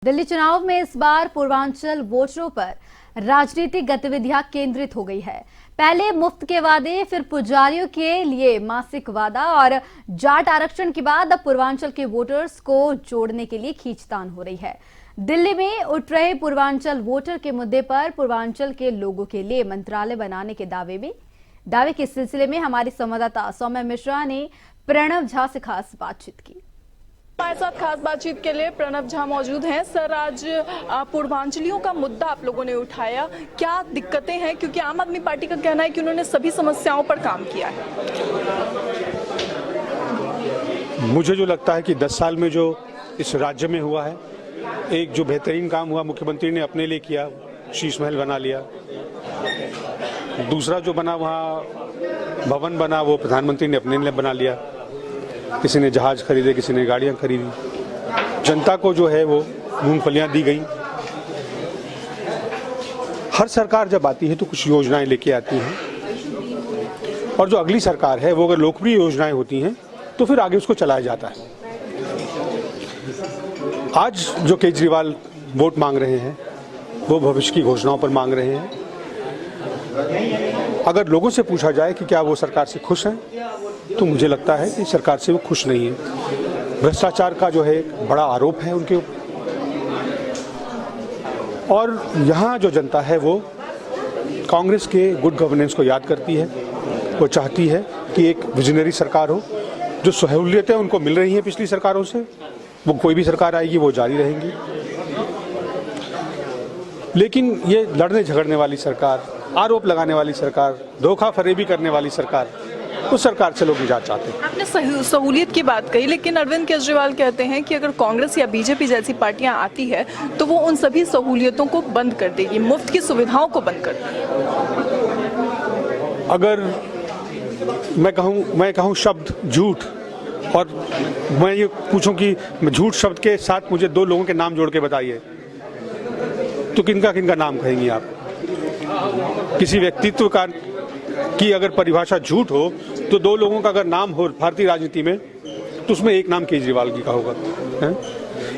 दिल्ली चुनाव में इस बार पूर्वांचल वोटरों पर राजनीतिक गतिविधियां केंद्रित हो गई है। पहले मुफ्त के वादे, फिर पुजारियों के लिए मासिक वादा और जाट आरक्षण के बाद अब पूर्वांचल के वोटर्स को जोड़ने के लिए खींचतान हो रही है। दिल्ली में उठ रहे पूर्वांचल वोटर के मुद्दे पर पूर्वांचल के लोगों के लिए मंत्रालय बनाने के दावे के सिलसिले में हमारी संवाददाता सौम्या मिश्रा ने प्रणव झा से खास बातचीत की। हमारे साथ खास बातचीत के लिए प्रणव झा मौजूद हैं। सर, आज पूर्वांचलियों का मुद्दा आप लोगों ने उठाया, क्या दिक्कतें हैं? क्योंकि आम आदमी पार्टी का कहना है कि उन्होंने सभी समस्याओं पर काम किया है। मुझे जो लगता है कि 10 साल में जो इस राज्य में हुआ है, एक जो बेहतरीन काम हुआ मुख्यमंत्री ने अपने लिए किया, शीश महल बना लिया। दूसरा जो बना वहाँ भवन बना, वो प्रधानमंत्री ने अपने लिए बना लिया। किसी ने जहाज खरीदे, किसी ने गाड़ियां खरीदी। जनता को जो है वो मूंगफलियां दी गई। हर सरकार जब आती है तो कुछ योजनाएं लेके आती है, और जो अगली सरकार है वो अगर लोकप्रिय योजनाएं होती हैं तो फिर आगे उसको चलाया जाता है। आज जो केजरीवाल वोट मांग रहे हैं वो भविष्य की घोषणाओं पर मांग रहे हैं। अगर लोगों से पूछा जाए कि क्या वो सरकार से खुश हैं, तो मुझे लगता है कि सरकार से वो खुश नहीं है। भ्रष्टाचार का जो है बड़ा आरोप है उनके ऊपर, और यहाँ जो जनता है वो कांग्रेस के गुड गवर्नेंस को याद करती है। वो चाहती है कि एक विजनरी सरकार हो। जो सहूलियतें उनको मिल रही हैं पिछली सरकारों से, वो कोई भी सरकार आएगी वो जारी रहेंगी। लेकिन ये लड़ने झगड़ने वाली सरकार, आरोप लगाने वाली सरकार, धोखा फरेबी करने वाली सरकार, उस सरकार से लोग निजात चाहते हैं। आपने सहूलियत की बात कही, लेकिन अरविंद केजरीवाल कहते हैं कि अगर कांग्रेस या बीजेपी जैसी पार्टियां आती है तो वो उन सभी सहूलियतों को बंद कर देगी, मुफ्त की सुविधाओं को बंद कर देगी। अगर मैं कहूं शब्द झूठ, और मैं ये पूछूं कि झूठ शब्द के साथ मुझे 2 लोगों के नाम जोड़ के बताइए, तो किनका किनका नाम कहेंगी आप? किसी व्यक्तित्व का की अगर परिभाषा झूठ हो तो 2 लोगों का अगर नाम हो भारतीय राजनीति में, तो उसमें एक नाम केजरीवाल जी का होगा।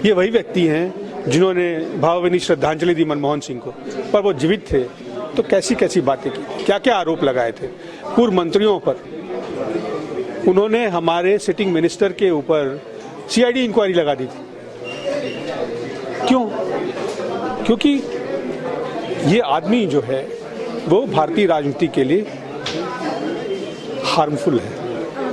ये वही व्यक्ति हैं जिन्होंने भावभीनी श्रद्धांजलि दी मनमोहन सिंह को, पर वो जीवित थे तो कैसी कैसी बातें की, क्या क्या आरोप लगाए थे पूर्व मंत्रियों पर। उन्होंने हमारे सिटिंग मिनिस्टर के ऊपर सीआईडी इंक्वायरी लगा दी थी। क्यों? क्योंकि ये आदमी जो है वो भारतीय राजनीति के लिए हार्मफुल है।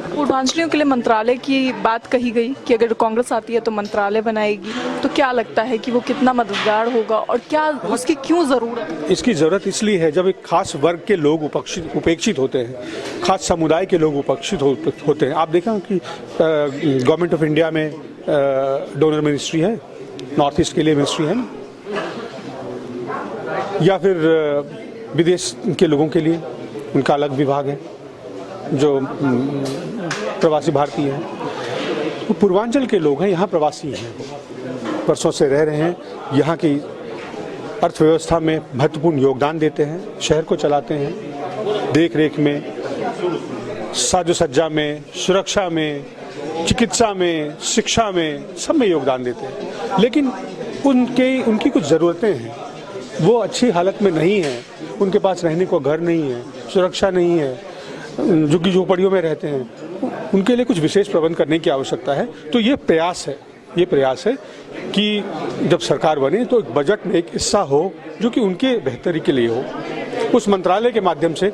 पूर्वांचलियों के लिए मंत्रालय की बात कही गई कि अगर कांग्रेस आती है तो मंत्रालय बनाएगी, तो क्या लगता है कि वो कितना मददगार होगा और क्या उसकी क्यों जरूरत है? इसकी जरूरत इसलिए है जब एक खास वर्ग के लोग उपेक्षित होते हैं, खास समुदाय के लोग उपेक्षित होते हैं। आप देखें कि गवर्नमेंट ऑफ इंडिया में डोनर मिनिस्ट्री है, नॉर्थ ईस्ट के लिए मिनिस्ट्री है, या फिर विदेश के लोगों के लिए उनका अलग विभाग है जो प्रवासी भारतीय हैं। तो पूर्वांचल के लोग हैं, यहाँ प्रवासी हैं, वर्षों से रह रहे हैं, यहाँ की अर्थव्यवस्था में महत्वपूर्ण योगदान देते हैं, शहर को चलाते हैं, देख रेख में, साजो सज्जा में, सुरक्षा में, चिकित्सा में, शिक्षा में, सब में योगदान देते हैं। लेकिन उनकी कुछ ज़रूरतें हैं, वो अच्छी हालत में नहीं है। उनके पास रहने को घर नहीं है, सुरक्षा नहीं है, झुग्गी झोपड़ियों में रहते हैं। उनके लिए कुछ विशेष प्रबंध करने की आवश्यकता है। तो ये प्रयास है कि जब सरकार बने तो एक बजट में एक हिस्सा हो जो कि उनके बेहतरी के लिए हो, उस मंत्रालय के माध्यम से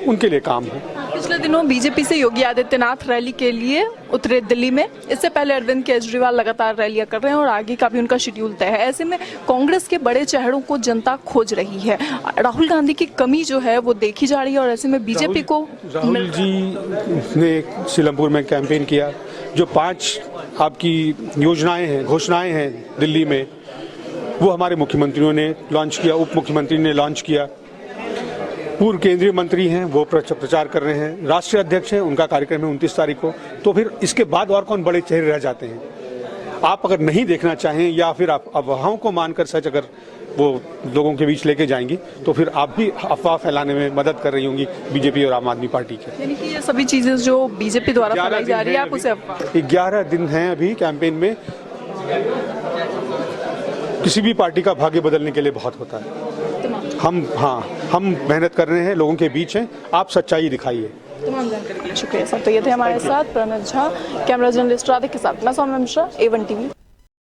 उनके लिए काम हो। पिछले दिनों बीजेपी से योगी आदित्यनाथ रैली के लिए उतरे दिल्ली में। इससे पहले अरविंद केजरीवाल लगातार रैलियां कर रहे हैं और आगे का भी उनका शेड्यूल तय है। ऐसे में कांग्रेस के बड़े चेहरों को जनता खोज रही है। राहुल गांधी की कमी जो है वो देखी जा रही है, और ऐसे में बीजेपी को राहुल जी ने सीलमपुर में कैंपेन किया। जो 5 आपकी योजनाएं हैं, घोषणाएं हैं दिल्ली में, वो हमारे मुख्यमंत्रियों ने लॉन्च किया, उप मुख्यमंत्री ने लॉन्च किया। पूर्व केंद्रीय मंत्री हैं वो प्रचार कर रहे हैं, राष्ट्रीय अध्यक्ष हैं, उनका कार्यक्रम है 29 तारीख को। तो फिर इसके बाद और कौन बड़े चेहरे रह जाते हैं? आप अगर नहीं देखना चाहें या फिर आप अफवाहों को मानकर सच अगर वो लोगों के बीच लेके जाएंगी, तो फिर आप भी अफवाह फैलाने में मदद कर रही होंगी बीजेपी और आम आदमी पार्टी के। यानी कि ये सभी चीजें जो बीजेपी द्वारा फैलाई जा रही है, आप उसे 11 दिन हैं अभी कैंपेन में। किसी भी पार्टी का भाग्य बदलने के लिए बहुत होता है। हम मेहनत कर रहे हैं, लोगों के बीच हैं, आप सच्चाई दिखाइए। तमाम जानकारी के लिए शुक्रिया सर। तो ये थे हमारे साथ प्रणत झा, कैमरा जर्नलिस्ट राधिक के साथ मैं सौम्या मिश्रा, A1 TV।